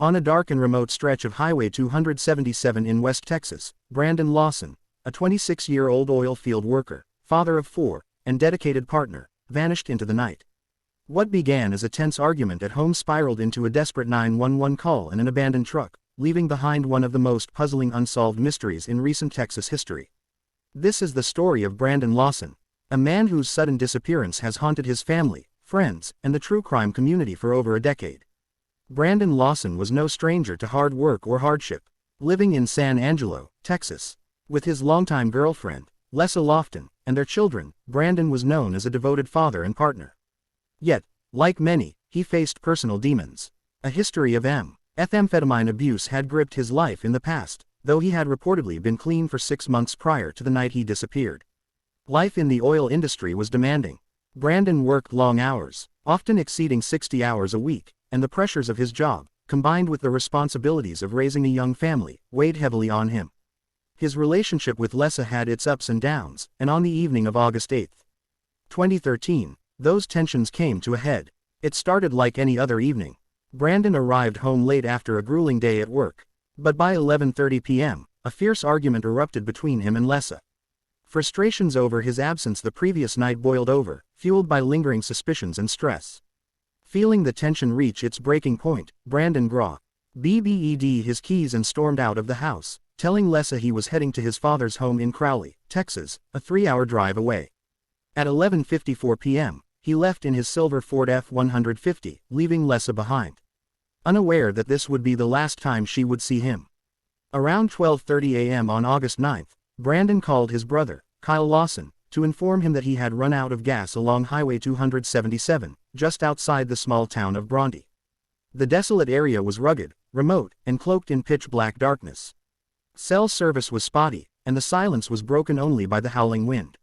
On a dark and remote stretch of Highway 277 in West Texas, Brandon Lawson, a 26-year-old oil field worker, father of 4, and dedicated partner, vanished into the night. What began as a tense argument at home spiraled into a desperate 911 call and an abandoned truck, leaving behind one of the most puzzling unsolved mysteries in recent Texas history. This is the story of Brandon Lawson, a man whose sudden disappearance has haunted his family, friends, and the true crime community for over a decade. Brandon Lawson was no stranger to hard work or hardship. Living in San Angelo, Texas, with his longtime girlfriend, Lawson, and their children, Brandon was known as a devoted father and partner. Yet, like many, he faced personal demons. A history of methamphetamine abuse had gripped his life in the past, though he had reportedly been clean for 6 months prior to the night he disappeared. Life in the oil industry was demanding. Brandon worked long hours, often exceeding 60 hours a week, and the pressures of his job, combined with the responsibilities of raising a young family, weighed heavily on him. His relationship with Lessa had its ups and downs, and on the evening of August 8, 2013, those tensions came to a head. It started like any other evening. Brandon arrived home late after a grueling day at work. But by 11:30 p.m., a fierce argument erupted between him and Lessa. Frustrations over his absence the previous night boiled over, fueled by lingering suspicions and stress. Feeling the tension reach its breaking point, Brandon grabbed his keys and stormed out of the house, telling Lessa he was heading to his father's home in Crowley, Texas, a 3-hour drive away. At 11:54 p.m., he left in his silver Ford F-150, leaving Lessa behind. Unaware that this would be the last time she would see him. Around 12:30 a.m. on August 9, Brandon called his brother, Kyle Lawson, to inform him that he had run out of gas along Highway 277, just outside the small town of Bronte. The desolate area was rugged, remote, and cloaked in pitch-black darkness. Cell service was spotty, and the silence was broken only by the howling wind.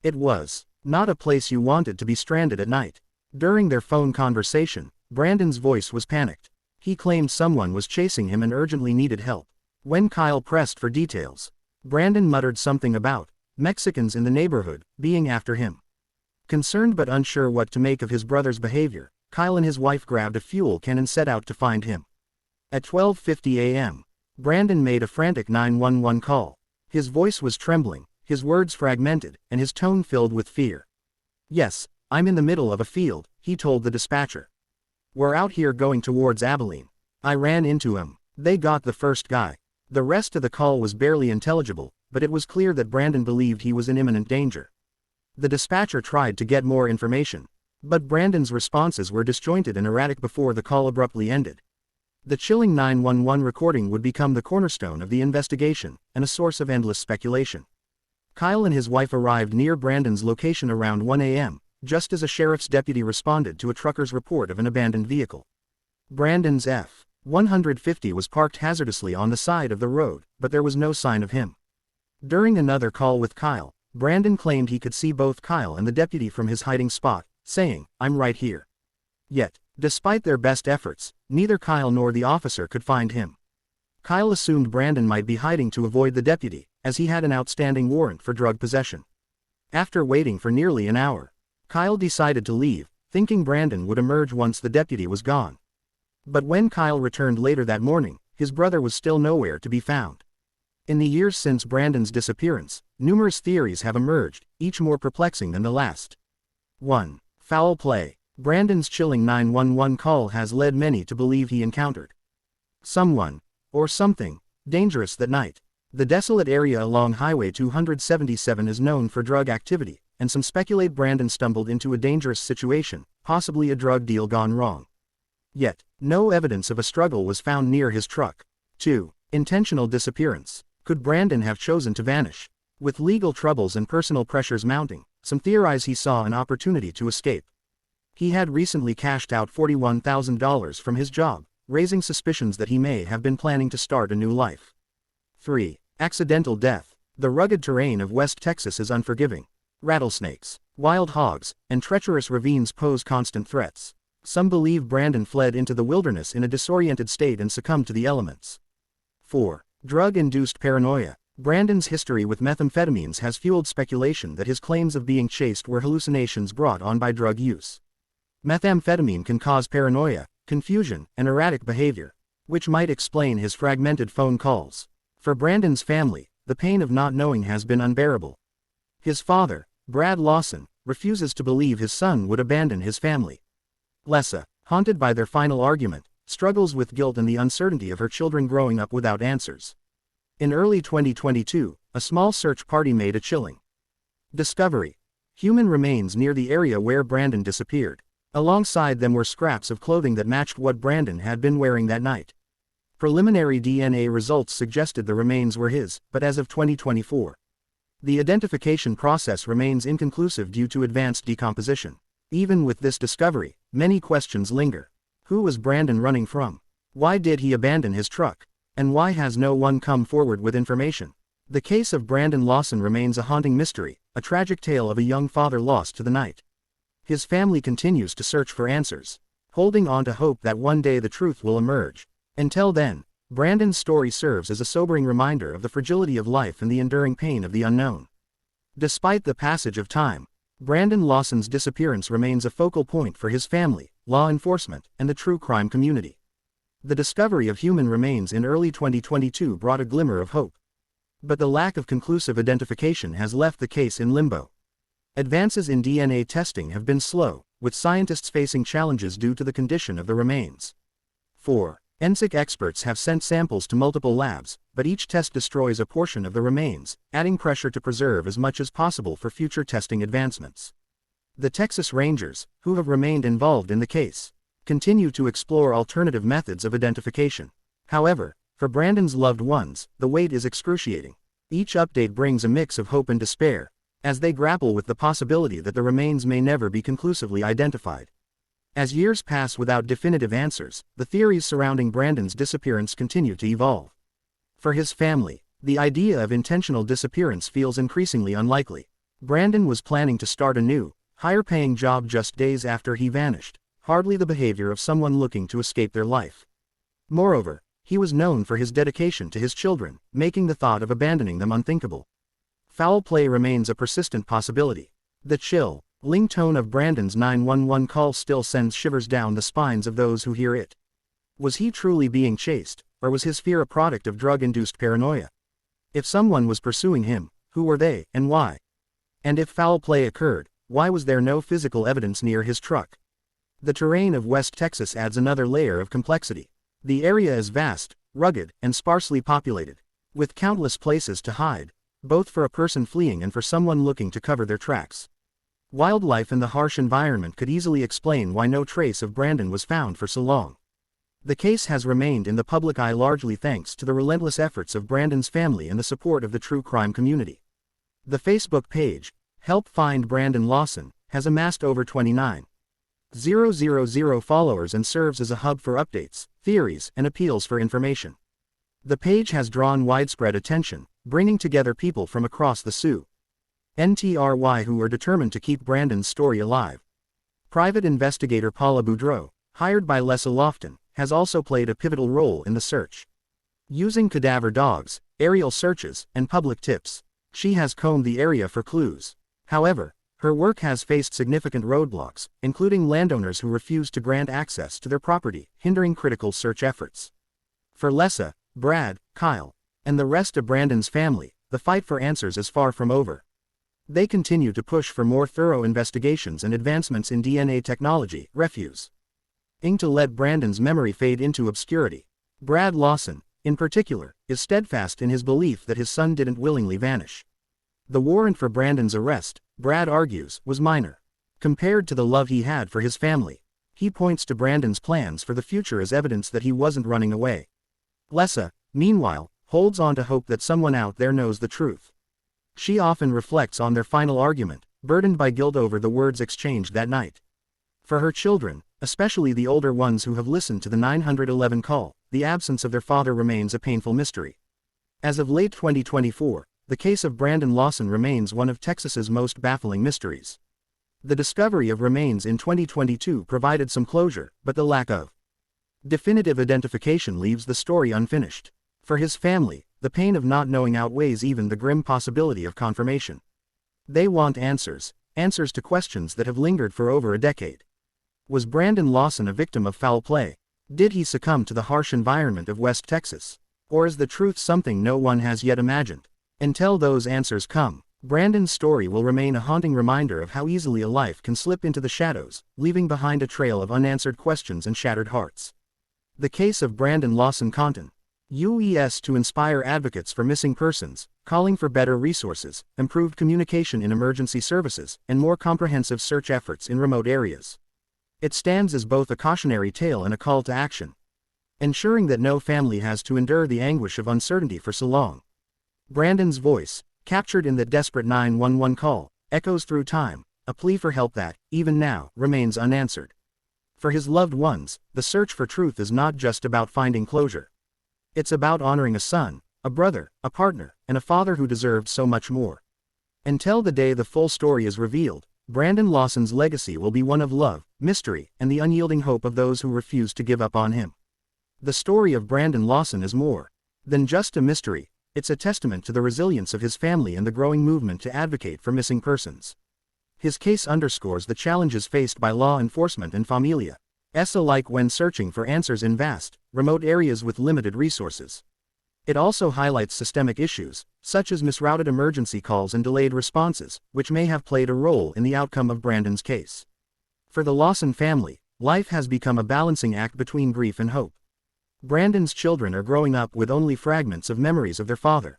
It was not a place you wanted to be stranded at night. During their phone conversation, Brandon's voice was panicked. He claimed someone was chasing him and urgently needed help. When Kyle pressed for details, Brandon muttered something about Mexicans in the neighborhood being after him. Concerned but unsure what to make of his brother's behavior, Kyle and his wife grabbed a fuel can and set out to find him. At 12:50 a.m., Brandon made a frantic 911 call. His voice was trembling, his words fragmented, and his tone filled with fear. "Yes, I'm in the middle of a field," he told the dispatcher. "We're out here going towards Abilene. I ran into him. They got the first guy." The rest of the call was barely intelligible, but it was clear that Brandon believed he was in imminent danger. The dispatcher tried to get more information, but Brandon's responses were disjointed and erratic before the call abruptly ended. The chilling 911 recording would become the cornerstone of the investigation, and a source of endless speculation. Kyle and his wife arrived near Brandon's location around 1 a.m., just as a sheriff's deputy responded to a trucker's report of an abandoned vehicle. Brandon's F-150 was parked hazardously on the side of the road, but there was no sign of him. During another call with Kyle, Brandon claimed he could see both Kyle and the deputy from his hiding spot, saying, "I'm right here." Yet, despite their best efforts, neither Kyle nor the officer could find him. Kyle assumed Brandon might be hiding to avoid the deputy, as he had an outstanding warrant for drug possession. After waiting for nearly an hour, Kyle decided to leave, thinking Brandon would emerge once the deputy was gone. But when Kyle returned later that morning, his brother was still nowhere to be found. In the years since Brandon's disappearance, numerous theories have emerged, each more perplexing than the last. 1. Foul play. Brandon's chilling 911 call has led many to believe he encountered someone, or something, dangerous that night. The desolate area along Highway 277 is known for drug activity, and some speculate Brandon stumbled into a dangerous situation, possibly a drug deal gone wrong. Yet, no evidence of a struggle was found near his truck. 2. Intentional disappearance. Could Brandon have chosen to vanish? With legal troubles and personal pressures mounting, some theorize he saw an opportunity to escape. He had recently cashed out $41,000 from his job, raising suspicions that he may have been planning to start a new life. 3. Accidental death. The rugged terrain of West Texas is unforgiving. Rattlesnakes, wild hogs, and treacherous ravines pose constant threats. Some believe Brandon fled into the wilderness in a disoriented state and succumbed to the elements. 4. Drug-induced paranoia. Brandon's history with methamphetamines has fueled speculation that his claims of being chased were hallucinations brought on by drug use. Methamphetamine can cause paranoia, confusion, and erratic behavior. which might explain his fragmented phone calls. For Brandon's family, the pain of not knowing has been unbearable. His father, Brad Lawson, refuses to believe his son would abandon his family. Lessa, haunted by their final argument, struggles with guilt and the uncertainty of her children growing up without answers. In early 2022, a small search party made a chilling discovery: human remains near the area where Brandon disappeared. Alongside them were scraps of clothing that matched what Brandon had been wearing that night. Preliminary DNA results suggested the remains were his, but as of 2024, the identification process remains inconclusive due to advanced decomposition. Even with this discovery, many questions linger. Who was Brandon running from? Why did he abandon his truck? And why has no one come forward with information? The case of Brandon Lawson remains a haunting mystery, a tragic tale of a young father lost to the night. His family continues to search for answers, holding on to hope that one day the truth will emerge. Until then, Brandon's story serves as a sobering reminder of the fragility of life and the enduring pain of the unknown. Despite the passage of time, Brandon Lawson's disappearance remains a focal point for his family, law enforcement, and the true crime community. The discovery of human remains in early 2022 brought a glimmer of hope. But the lack of conclusive identification has left the case in limbo. Advances in DNA testing have been slow, with scientists facing challenges due to the condition of the remains. Forensic experts have sent samples to multiple labs, but each test destroys a portion of the remains, adding pressure to preserve as much as possible for future testing advancements. The Texas Rangers, who have remained involved in the case, continue to explore alternative methods of identification. However, for Brandon's loved ones, the wait is excruciating. Each update brings a mix of hope and despair, as they grapple with the possibility that the remains may never be conclusively identified. As years pass without definitive answers, the theories surrounding Brandon's disappearance continue to evolve. For his family, the idea of intentional disappearance feels increasingly unlikely. Brandon was planning to start a new, higher-paying job just days after he vanished, hardly the behavior of someone looking to escape their life. Moreover, he was known for his dedication to his children, making the thought of abandoning them unthinkable. Foul play remains a persistent possibility. The chilling tone of Brandon's 911 call still sends shivers down the spines of those who hear it. Was he truly being chased, or was his fear a product of drug-induced paranoia? If someone was pursuing him, who were they, and why? And if foul play occurred, why was there no physical evidence near his truck? The terrain of West Texas adds another layer of complexity. The area is vast, rugged, and sparsely populated, with countless places to hide, both for a person fleeing and for someone looking to cover their tracks. Wildlife and the harsh environment could easily explain why no trace of Brandon was found for so long. The case has remained in the public eye largely thanks to the relentless efforts of Brandon's family and the support of the true crime community. The Facebook page, Help Find Brandon Lawson, has amassed over 29,000 followers and serves as a hub for updates, theories, and appeals for information. The page has drawn widespread attention, bringing together people from across the Sioux NTRY who are determined to keep Brandon's story alive. Private investigator Paula Boudreau, hired by Lawson, has also played a pivotal role in the search. Using cadaver dogs, aerial searches, and public tips, she has combed the area for clues. However, her work has faced significant roadblocks, including landowners who refuse to grant access to their property, hindering critical search efforts. For Lessa, Brad, Kyle, and the rest of Brandon's family, the fight for answers is far from over. They continue to push for more thorough investigations and advancements in DNA technology, refusing to let Brandon's memory fade into obscurity. Brad Lawson, in particular, is steadfast in his belief that his son didn't willingly vanish. The warrant for Brandon's arrest, Brad argues, was minor compared to the love he had for his family. He points to Brandon's plans for the future as evidence that he wasn't running away. Lessa, meanwhile, holds on to hope that someone out there knows the truth. She often reflects on their final argument, burdened by guilt over the words exchanged that night. For her children, especially the older ones who have listened to the 911 call, the absence of their father remains a painful mystery. As of late 2024, the case of Brandon Lawson remains one of Texas's most baffling mysteries. The discovery of remains in 2022 provided some closure, but the lack of definitive identification leaves the story unfinished. For his family, the pain of not knowing outweighs even the grim possibility of confirmation. They want answers to questions that have lingered for over a decade. Was Brandon Lawson a victim of foul play? Did he succumb to the harsh environment of West Texas? Or is the truth something no one has yet imagined? Until those answers come, Brandon's story will remain a haunting reminder of how easily a life can slip into the shadows, leaving behind a trail of unanswered questions and shattered hearts. The case of Brandon Lawson Compton. UES to inspire advocates for missing persons, calling for better resources, improved communication in emergency services, and more comprehensive search efforts in remote areas. It stands as both a cautionary tale and a call to action, ensuring that no family has to endure the anguish of uncertainty for so long. Brandon's voice, captured in the desperate 911 call, echoes through time, a plea for help that, even now, remains unanswered. For his loved ones, the search for truth is not just about finding closure. It's about honoring a son, a brother, a partner, and a father who deserved so much more. Until the day the full story is revealed, Brandon Lawson's legacy will be one of love, mystery, and the unyielding hope of those who refuse to give up on him. The story of Brandon Lawson is more than just a mystery. It's a testament to the resilience of his family and the growing movement to advocate for missing persons. His case underscores the challenges faced by law enforcement and familias alike when searching for answers in vast, remote areas with limited resources. It also highlights systemic issues, such as misrouted emergency calls and delayed responses, which may have played a role in the outcome of Brandon's case. For the Lawson family, life has become a balancing act between grief and hope. Brandon's children are growing up with only fragments of memories of their father,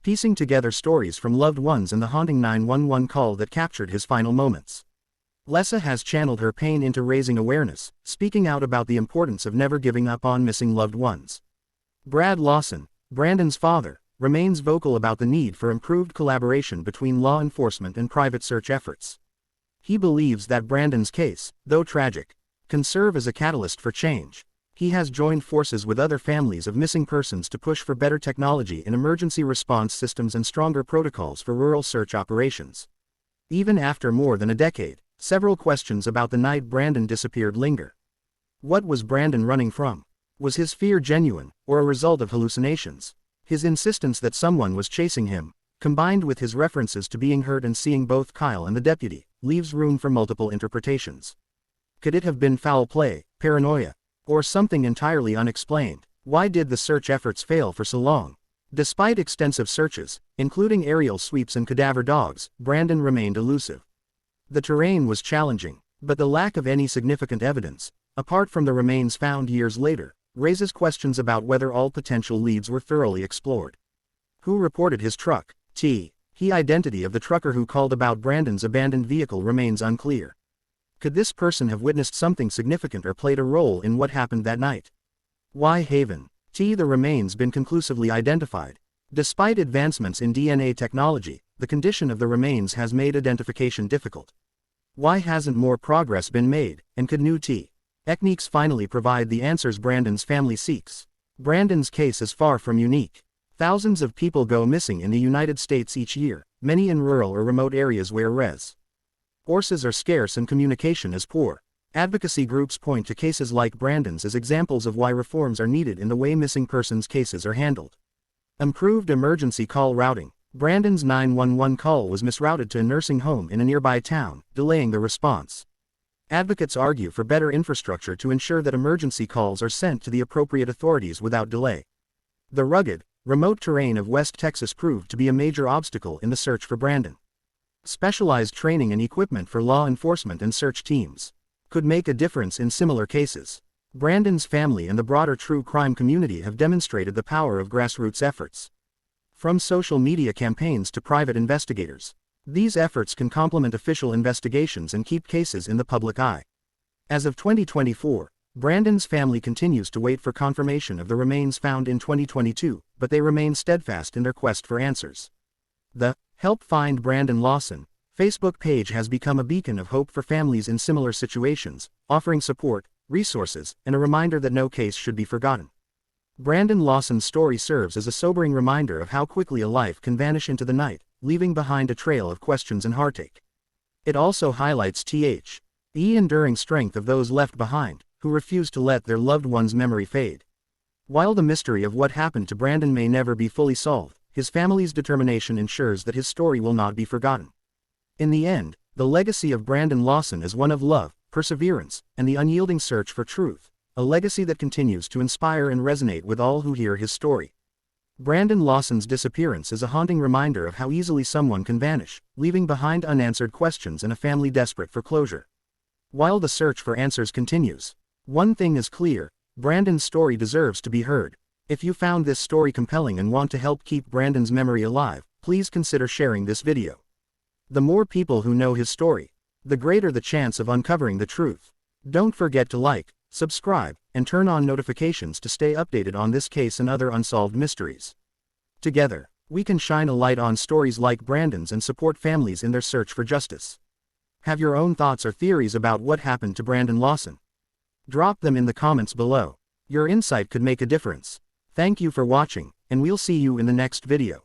piecing together stories from loved ones and the haunting 911 call that captured his final moments. Lessa has channeled her pain into raising awareness, speaking out about the importance of never giving up on missing loved ones. Brad Lawson, Brandon's father, remains vocal about the need for improved collaboration between law enforcement and private search efforts. He believes that Brandon's case, though tragic, can serve as a catalyst for change. He has joined forces with other families of missing persons to push for better technology in emergency response systems and stronger protocols for rural search operations. Even after more than a decade, several questions about the night Brandon disappeared linger. What was Brandon running from? Was his fear genuine, or a result of hallucinations? His insistence that someone was chasing him, combined with his references to being hurt and seeing both Kyle and the deputy, leaves room for multiple interpretations. Could it have been foul play, paranoia, or something entirely unexplained? Why did the search efforts fail for so long? Despite extensive searches, including aerial sweeps and cadaver dogs, Brandon remained elusive. The terrain was challenging, but the lack of any significant evidence, apart from the remains found years later, raises questions about whether all potential leads were thoroughly explored. Who reported his truck? The identity of the trucker who called about Brandon's abandoned vehicle remains unclear. Could this person have witnessed something significant or played a role in what happened that night? Why Haven? The remains been conclusively identified. Despite advancements in DNA technology, the condition of the remains has made identification difficult. Why hasn't more progress been made, and could new techniques finally provide the answers Brandon's family seeks? Brandon's case is far from unique. Thousands of people go missing in the United States each year, many in rural or remote areas where resources are scarce and communication is poor. Advocacy groups point to cases like Brandon's as examples of why reforms are needed in the way missing persons cases are handled. Improved emergency call routing. Brandon's 911 call was misrouted to a nursing home in a nearby town, delaying the response. Advocates argue for better infrastructure to ensure that emergency calls are sent to the appropriate authorities without delay. The rugged, remote terrain of West Texas proved to be a major obstacle in the search for Brandon. Specialized training and equipment for law enforcement and search teams could make a difference in similar cases. Brandon's family and the broader true crime community have demonstrated the power of grassroots efforts. From social media campaigns to private investigators, these efforts can complement official investigations and keep cases in the public eye. As of 2024, Brandon's family continues to wait for confirmation of the remains found in 2022, but they remain steadfast in their quest for answers. The Help Find Brandon Lawson Facebook page has become a beacon of hope for families in similar situations, offering support, resources, and a reminder that no case should be forgotten. Brandon Lawson's story serves as a sobering reminder of how quickly a life can vanish into the night, leaving behind a trail of questions and heartache. It also highlights the enduring strength of those left behind, who refuse to let their loved one's memory fade. While the mystery of what happened to Brandon may never be fully solved, his family's determination ensures that his story will not be forgotten. In the end, the legacy of Brandon Lawson is one of love, perseverance, and the unyielding search for truth, a legacy that continues to inspire and resonate with all who hear his story. Brandon Lawson's disappearance is a haunting reminder of how easily someone can vanish, leaving behind unanswered questions and a family desperate for closure. While the search for answers continues, one thing is clear: Brandon's story deserves to be heard. If you found this story compelling and want to help keep Brandon's memory alive, please consider sharing this video. The more people who know his story, the greater the chance of uncovering the truth. Don't forget to like, subscribe, and turn on notifications to stay updated on this case and other unsolved mysteries. Together, we can shine a light on stories like Brandon's and support families in their search for justice. Have your own thoughts or theories about what happened to Brandon Lawson? Drop them in the comments below. Your insight could make a difference. Thank you for watching, and we'll see you in the next video.